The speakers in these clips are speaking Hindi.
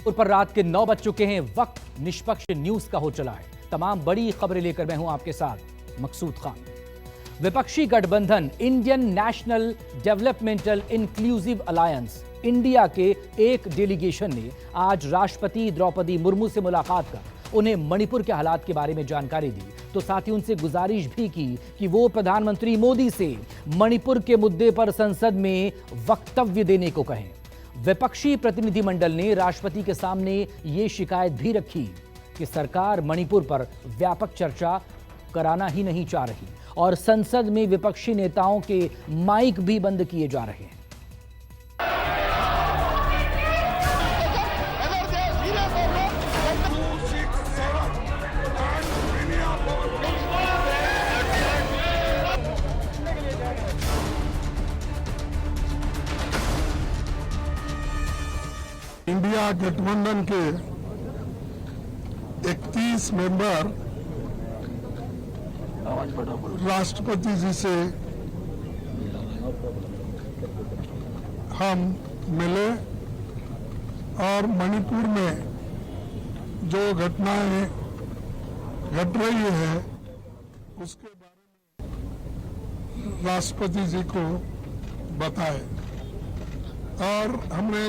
पर रात के 9 बज चुके हैं। वक्त निष्पक्ष न्यूज का हो चला है। तमाम बड़ी खबरें लेकर मैं हूं आपके साथ मकसूद खान। विपक्षी गठबंधन Indian national developmental inclusive alliance India के एक डेलीगेशन ने आज राष्ट्रपति द्रौपदी मुर्मू से मुलाकात कर उन्हें मणिपुर के हालात के बारे में जानकारी दी, तो साथ ही उनसे गुजारिश भी की कि वो प्रधानमंत्री मोदी से मणिपुर के मुद्दे पर संसद में वक्तव्य देने को कहें। विपक्षी प्रतिनिधिमंडल ने राष्ट्रपति के सामने ये शिकायत भी रखी कि सरकार मणिपुर पर व्यापक चर्चा कराना ही नहीं चाह रही और संसद में विपक्षी नेताओं के माइक भी बंद किए जा रहे हैं। इंडिया गठबंधन के 31 मेंबर राष्ट्रपति जी से हम मिले और मणिपुर में जो घटनाएं घट रही है उसके बारे में राष्ट्रपति जी को बताए और हमने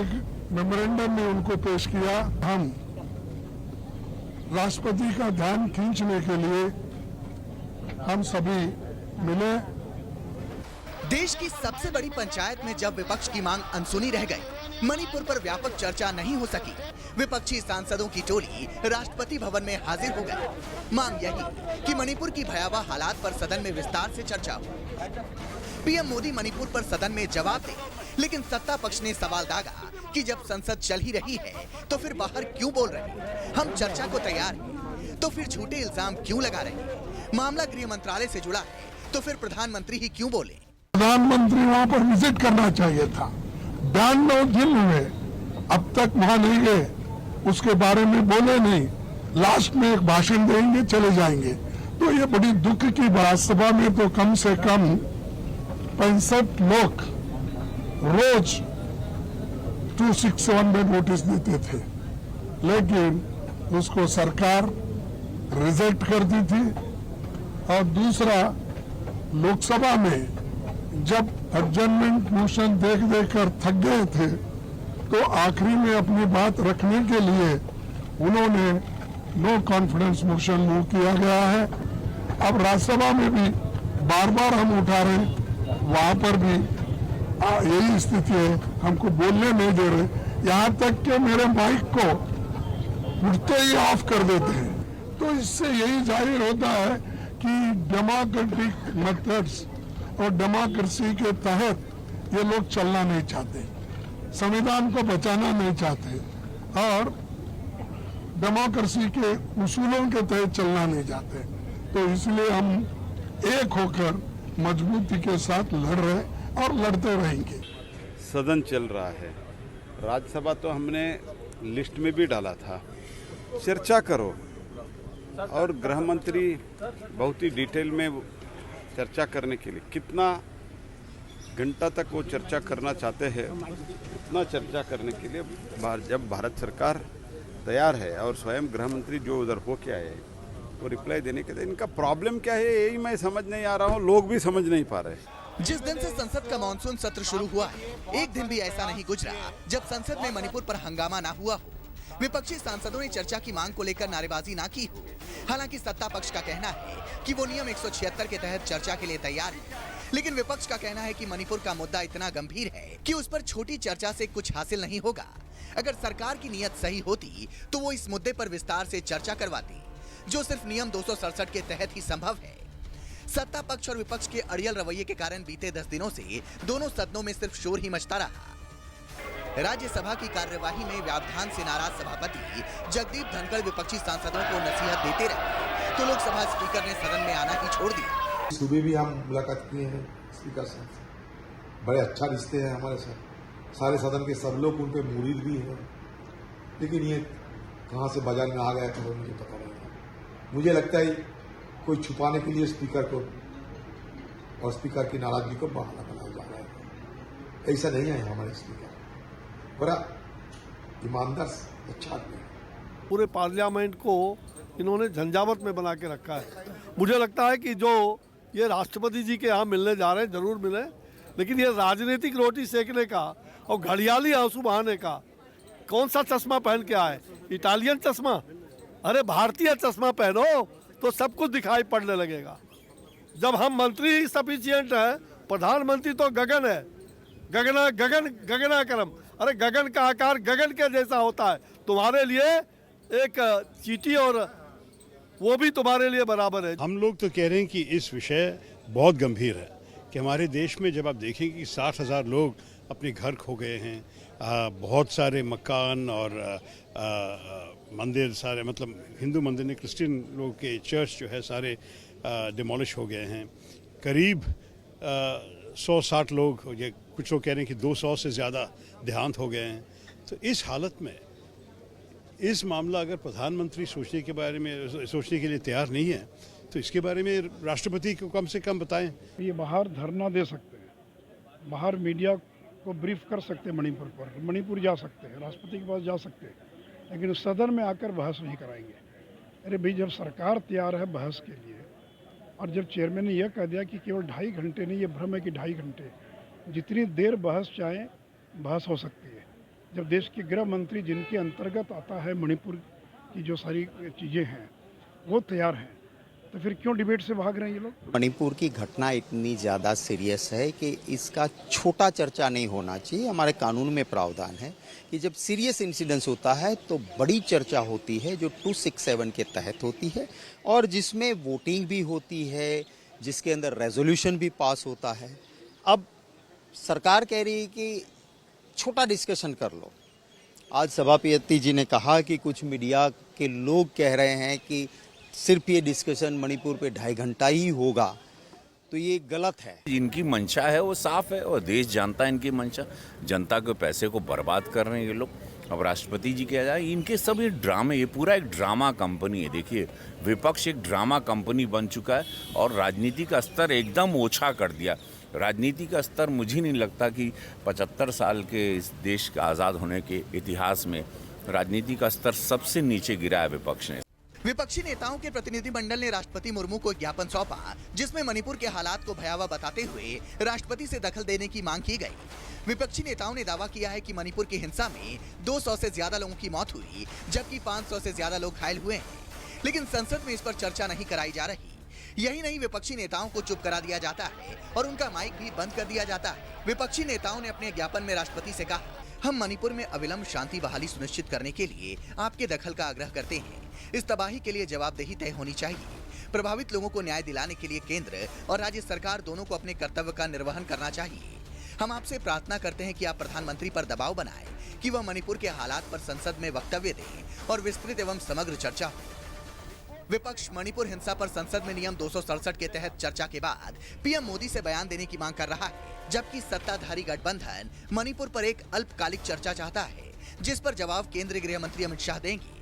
मेमोरेंडम में उनको पेश किया। हम राष्ट्रपति का ध्यान खींचने के लिए हम सभी मिले। देश की सबसे बड़ी पंचायत में जब विपक्ष की मांग अनसुनी रह गई, मणिपुर पर व्यापक चर्चा नहीं हो सकी, विपक्षी सांसदों की टोली राष्ट्रपति भवन में हाजिर हो गई। मांग यही कि मणिपुर की भयावह हालात पर सदन में विस्तार से चर्चा हो। पीएम मोदी मणिपुर पर सदन में जवाब दे, लेकिन सत्ता पक्ष ने सवाल दागा कि जब संसद चल ही रही है तो फिर बाहर क्यों बोल रहे? हम चर्चा को तैयार हैं, तो फिर झूठे इल्जाम क्यों लगा रहे? मामला गृह मंत्रालय से जुड़ा है, तो फिर प्रधानमंत्री ही क्यों बोले? प्रधानमंत्री वहां पर विजिट करना चाहिए था। 92 दिन हुए, अब तक वहां नहीं गए, उसके बारे में बोले नहीं। लास्ट में एक भाषण देंगे, चले जाएंगे। तो ये बड़ी दुख की बात। सभा में तो कम से कम 65 लोग रोज 261 में नोटिस देते थे, लेकिन उसको सरकार रिजेक्ट कर दी थी। और दूसरा, लोकसभा में जब एडजर्नमेंट मोशन देख कर थक गए थे तो आखिरी में अपनी बात रखने के लिए उन्होंने नो कॉन्फिडेंस मोशन मूव किया गया है। अब राज्यसभा में भी बार बार हम उठा रहे हैं, वहां पर भी यही स्थिति है, हमको बोलने नहीं दे रहे। यहाँ तक कि मेरे माइक को उठते ही ऑफ कर देते हैं। तो इससे यही जाहिर होता है कि डेमोक्रेटिक मेथड्स और डेमोक्रेसी के तहत ये लोग चलना नहीं चाहते, संविधान को बचाना नहीं चाहते और डेमोक्रेसी के उसूलों के तहत चलना नहीं चाहते। तो इसलिए हम एक होकर मजबूती के साथ लड़ रहे और लड़ते रहेंगे। सदन चल रहा है, राज्यसभा तो हमने लिस्ट में भी डाला था, चर्चा करो। और गृह मंत्री बहुत ही डिटेल में चर्चा करने के लिए कितना घंटा तक वो चर्चा करना चाहते हैं, उतना चर्चा करने के लिए जब भारत सरकार तैयार है और स्वयं गृह मंत्री जो उधर हो के आए वो रिप्लाई देने के लिए, इनका प्रॉब्लम क्या है यही मैं समझ नहीं आ रहा हूँ, लोग भी समझ नहीं पा रहे। जिस दिन से संसद का मानसून सत्र शुरू हुआ है, एक दिन भी ऐसा नहीं गुजरा जब संसद में मणिपुर पर हंगामा ना हुआ हो, विपक्षी सांसदों ने चर्चा की मांग को लेकर नारेबाजी ना की हो। हालांकि सत्ता पक्ष का कहना है कि वो नियम 176 के तहत चर्चा के लिए तैयार है, लेकिन विपक्ष का कहना है कि मणिपुर का मुद्दा इतना गंभीर है कि उस पर छोटी चर्चा से कुछ हासिल नहीं होगा। अगर सरकार की नीयत सही होती तो वो इस मुद्दे पर विस्तार से चर्चा करवाती, जो सिर्फ नियम 267 के तहत ही संभव है। सत्ता पक्ष और विपक्ष के अड़ियल रवैये के कारण बीते 10 दिनों से दोनों सदनों में सिर्फ शोर ही मचता रहा। राज्यसभा की कार्यवाही में व्यवधान से नाराज सभापति जगदीप धनखड़ विपक्षी सांसदों को नसीहत देते रहे, तो लोकसभा स्पीकर ने सदन में आना ही छोड़ दिया। सुबह भी हम मुलाकात किए हैं स्पीकर से, बड़े अच्छा रिश्ते हैं हमारे साथ, सारे सदन के सब लोग उन पे मुरीद भी हैं, लेकिन ये कहाँ से बाजार में आ गया तो मुझे पता नहीं है। मुझे लगता है कोई छुपाने के लिए स्पीकर को और स्पीकर की नाराजगी को बहाना बनाया जा रहा है। ऐसा नहीं है हमारे स्पीकर, बड़ा ईमानदार अच्छा आदमी है। पूरे पार्लियामेंट को इन्होंने झंझावत में बना के रखा है। मुझे लगता है कि जो ये राष्ट्रपति जी के यहाँ मिलने जा रहे हैं, जरूर मिले, लेकिन ये राजनीतिक रोटी सेकने का और घड़ियाली आंसू बहाने का कौन सा चश्मा पहन के आए? इटालियन चश्मा? अरे भारतीय चश्मा पहनो तो सब कुछ दिखाई पड़ने लगेगा। जब हम मंत्री सफिशिएंट हैं, प्रधानमंत्री तो गगन है, गगनाकरम। अरे गगन का आकार गगन के जैसा होता है, तुम्हारे लिए एक चींटी और वो भी तुम्हारे लिए बराबर है। हम लोग तो कह रहे हैं कि इस विषय बहुत गंभीर है कि हमारे देश में जब आप देखेंगे कि 60,000 लोग अपने घर खो गए हैं, बहुत सारे मकान और मंदिर सारे, मतलब हिंदू मंदिर ने, क्रिश्चियन लोग के चर्च जो है सारे डिमोलिश हो गए हैं। करीब 160 लोग, ये कुछ लोग कह रहे हैं कि 200 से ज़्यादा देहांत हो गए हैं। तो इस हालत में इस मामला अगर प्रधानमंत्री सोचने के लिए तैयार नहीं है तो इसके बारे में राष्ट्रपति को कम से कम बताएं। ये बाहर धरना दे सकते हैं, बाहर मीडिया को ब्रीफ कर सकते हैं, मणिपुर जा सकते हैं, राष्ट्रपति के पास जा सकते हैं, लेकिन सदन में आकर बहस नहीं कराएंगे। अरे भाई, जब सरकार तैयार है बहस के लिए और जब चेयरमैन ने यह कह दिया कि केवल 2.5 घंटे नहीं, ये भ्रम है कि 2.5 घंटे, जितनी देर बहस चाहें बहस हो सकती है। जब देश के गृह मंत्री, जिनके अंतर्गत आता है मणिपुर की जो सारी चीज़ें हैं, वो तैयार हैं, तो फिर क्यों डिबेट से भाग रहे हैं ये लोग? मणिपुर की घटना इतनी ज़्यादा सीरियस है कि इसका छोटा चर्चा नहीं होना चाहिए। हमारे कानून में प्रावधान है कि जब सीरियस इंसिडेंस होता है तो बड़ी चर्चा होती है, जो 267 के तहत होती है और जिसमें वोटिंग भी होती है, जिसके अंदर रेजोल्यूशन भी पास होता है। अब सरकार कह रही है कि छोटा डिस्कशन कर लो। आज सभापति जी ने कहा कि कुछ मीडिया के लोग कह रहे हैं कि सिर्फ ये डिस्कशन मणिपुर पे 2.5 घंटा ही होगा, तो ये गलत है। इनकी मंशा है वो साफ है और देश जानता है इनकी मंशा। जनता के पैसे को बर्बाद कर रहे हैं ये लोग। अब राष्ट्रपति जी कह जाए, इनके सब ये ड्रामे, ये पूरा एक ड्रामा कंपनी है। देखिए, विपक्ष एक ड्रामा कंपनी बन चुका है और राजनीति का स्तर एकदम ओछा कर दिया। राजनीति का स्तर मुझे नहीं लगता कि 75 साल के इस देश के आज़ाद होने के इतिहास में राजनीति का स्तर सबसे नीचे गिरा है विपक्ष ने। विपक्षी नेताओं के प्रतिनिधिमंडल ने राष्ट्रपति मुर्मू को ज्ञापन सौंपा, जिसमें मणिपुर के हालात को भयावह बताते हुए राष्ट्रपति से दखल देने की मांग की गई। विपक्षी नेताओं ने दावा किया है कि मणिपुर की हिंसा में 200 से ज्यादा लोगों की मौत हुई, जबकि 500 से ज्यादा लोग घायल हुए हैं, लेकिन संसद में इस पर चर्चा नहीं कराई जा रही। यही नहीं, विपक्षी नेताओं को चुप करा दिया जाता है और उनका माइक भी बंद कर दिया जाता है। विपक्षी नेताओं ने अपने ज्ञापन में राष्ट्रपति से कहा, हम मणिपुर में अविलंब शांति बहाली सुनिश्चित करने के लिए आपके दखल का आग्रह करते हैं। इस तबाही के लिए जवाबदेही तय होनी चाहिए। प्रभावित लोगों को न्याय दिलाने के लिए केंद्र और राज्य सरकार दोनों को अपने कर्तव्य का निर्वहन करना चाहिए। हम आपसे प्रार्थना करते हैं कि आप प्रधानमंत्री पर दबाव बनाएं कि वह मणिपुर के हालात पर संसद में वक्तव्य दें और विस्तृत एवं समग्र चर्चा हो। विपक्ष मणिपुर हिंसा पर संसद में नियम 267 के तहत चर्चा के बाद पीएम मोदी से बयान देने की मांग कर रहा है, जबकि सत्ताधारी गठबंधन मणिपुर पर एक अल्पकालिक चर्चा चाहता है, जिस पर जवाब केंद्रीय गृह मंत्री अमित शाह देंगे।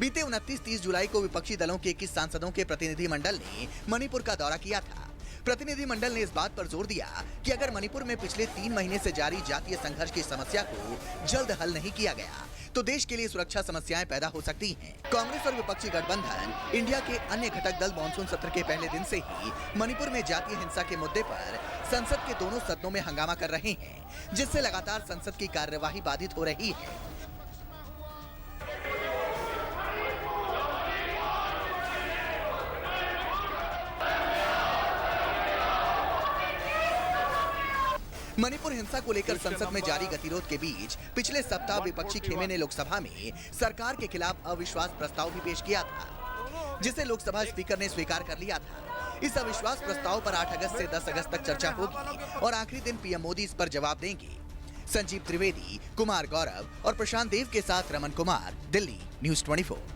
बीते 29-30 जुलाई को विपक्षी दलों के 21 सांसदों के प्रतिनिधिमंडल ने मणिपुर का दौरा किया था। प्रतिनिधिमंडल ने इस बात पर जोर दिया कि अगर मणिपुर में पिछले 3 महीने से जारी जातीय संघर्ष की समस्या को जल्द हल नहीं किया गया तो देश के लिए सुरक्षा समस्याएं पैदा हो सकती हैं। कांग्रेस और विपक्षी गठबंधन इंडिया के अन्य घटक दल मानसून सत्र के पहले दिन से ही मणिपुर में जातीय हिंसा के मुद्दे पर संसद के दोनों सदनों में हंगामा कर रहे हैं, जिससे लगातार संसद की कार्यवाही बाधित हो रही है। मणिपुर हिंसा को लेकर संसद में जारी गतिरोध के बीच पिछले सप्ताह विपक्षी खेमे ने लोकसभा में सरकार के खिलाफ अविश्वास प्रस्ताव भी पेश किया था, जिसे लोकसभा स्पीकर ने स्वीकार कर लिया था। इस अविश्वास प्रस्ताव पर 8 अगस्त से 10 अगस्त तक चर्चा होगी और आखिरी दिन पीएम मोदी इस पर जवाब देंगे। संजीव त्रिवेदी, कुमार गौरव और प्रशांत देव के साथ रमन कुमार, दिल्ली, न्यूज़ 24।